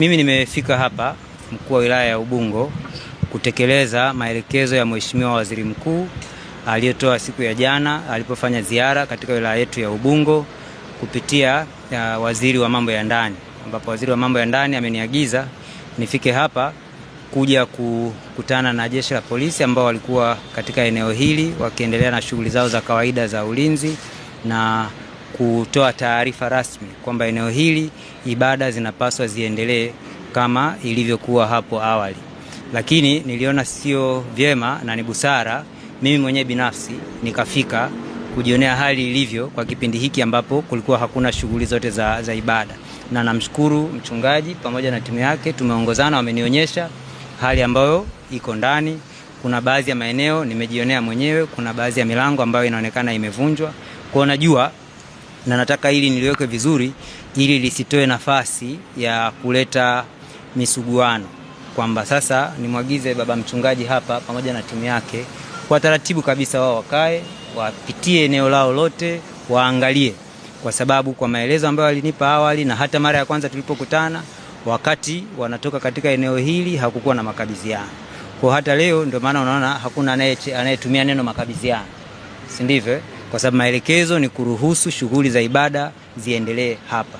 Mimi nimefika hapa mkuu wa wilaya ya Ubungo kutekeleza maelekezo ya Mheshimiwa Waziri Mkuu aliyotoa siku ya jana alipofanya ziara katika wilaya yetu ya Ubungo kupitia waziri wa mambo ya ndani, ambapo waziri wa mambo ya ndani ameniagiza nifike hapa kuja kukutana na jeshi la polisi ambao walikuwa katika eneo hili wakiendelea na shughuli zao za kawaida za ulinzi na kutoa taarifa rasmi kwamba eneo hili ibada zinapaswa ziendelee kama ilivyokuwa hapo awali. Lakini niliona sio vyema na ni busara mimi mwenyewe binafsi nikafika kujionea hali ilivyo kwa kipindi hiki ambapo kulikuwa hakuna shughuli zote za ibada. Na namshukuru mchungaji pamoja na timu yake, tumeongozana, wamenionyesha hali ambayo iko ndani. Kuna baadhi ya maeneo nimejionea mwenyewe, kuna baadhi ya milango ambayo inaonekana imevunjwa. Kwa najua na nataka hili niliweke vizuri ili lisitoe nafasi ya kuleta misuguano, kwamba sasa nimwagize baba mchungaji hapa pamoja na timu yake kwa taratibu kabisa, wao wakae wapitie eneo lao lote waangalie, kwa sababu kwa maelezo ambayo walinipa awali na hata mara ya kwanza tulipokutana, wakati wanatoka katika eneo hili hakukuwa na makabidhiano. Kwa hata leo ndio maana unaona hakuna anayetumia neno makabidhiano, si ndivyo? Kwa sababu maelekezo ni kuruhusu shughuli za ibada ziendelee hapa.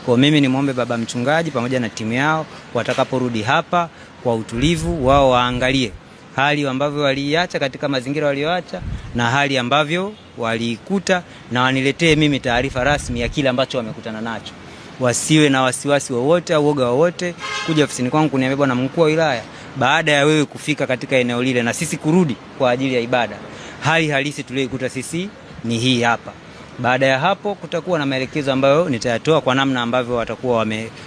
Kwa mimi nimwombe baba mchungaji pamoja na timu yao watakaporudi hapa kwa utulivu, wao waangalie hali ambavyo waliacha katika mazingira walioacha na hali ambavyo walikuta, na waniletee mimi taarifa rasmi ya kile ambacho wamekutana nacho. Wasiwe na wasiwasi wowote au woga wowote kuja ofisini kwangu kuniambia bwana mkuu wa wilaya, baada ya wewe kufika katika eneo lile na sisi kurudi kwa ajili ya ibada, hali halisi tuliyokuta sisi ni hii hapa. Baada ya hapo kutakuwa na maelekezo ambayo nitayatoa kwa namna ambavyo watakuwa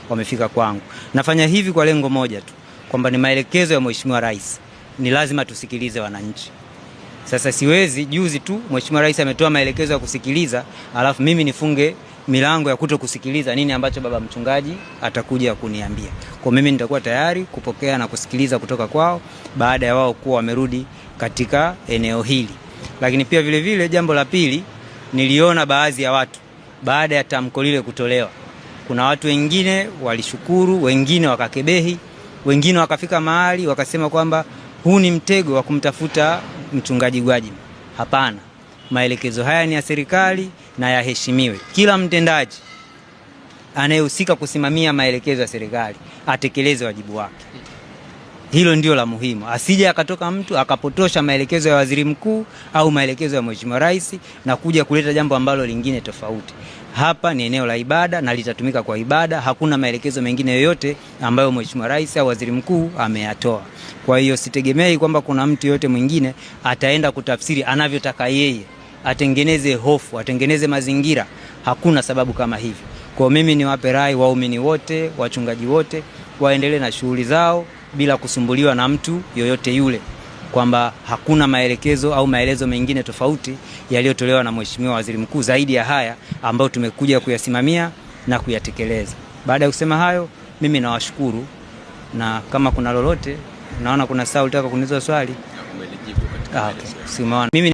wamefika kwangu. Nafanya hivi kwa lengo moja tu, kwamba ni maelekezo ya Mheshimiwa Rais. Ni lazima tusikilize wananchi. Sasa siwezi juzi tu Mheshimiwa Rais ametoa maelekezo ya kusikiliza, alafu mimi nifunge milango ya kutokusikiliza nini ambacho baba mchungaji atakuja kuniambia. Kwa mimi nitakuwa tayari kupokea na kusikiliza kutoka kwao baada ya wao kuwa wamerudi katika eneo hili. Lakini pia vile vile jambo la pili, niliona baadhi ya watu baada ya tamko lile kutolewa, kuna watu wengine walishukuru, wengine wakakebehi, wengine wakafika mahali wakasema kwamba huu ni mtego wa kumtafuta mchungaji Gwajima. Hapana, maelekezo haya ni ya serikali na yaheshimiwe. Kila mtendaji anayehusika kusimamia maelekezo ya serikali atekeleze wajibu wake. Hilo ndio la muhimu. Asije akatoka mtu akapotosha maelekezo ya waziri mkuu au maelekezo ya Mheshimiwa Rais na kuja kuleta jambo ambalo lingine tofauti. Hapa ni eneo la ibada na litatumika kwa ibada. Hakuna maelekezo mengine yoyote ambayo Mheshimiwa Rais au waziri mkuu ameyatoa. Kwa hiyo sitegemei kwamba kuna mtu yote mwingine ataenda kutafsiri anavyotaka yeye, atengeneze hofu, atengeneze mazingira. Hakuna sababu kama hivyo. Kwa mimi niwape rai waumini wote, wachungaji wote waendelee na shughuli zao bila kusumbuliwa na mtu yoyote yule, kwamba hakuna maelekezo au maelezo mengine tofauti yaliyotolewa na Mheshimiwa Waziri Mkuu zaidi ya haya ambayo tumekuja kuyasimamia na kuyatekeleza. Baada ya kusema hayo, mimi nawashukuru, na kama kuna lolote, naona kuna saa ulitaka kuniuliza swali. Umelijibu katika mimi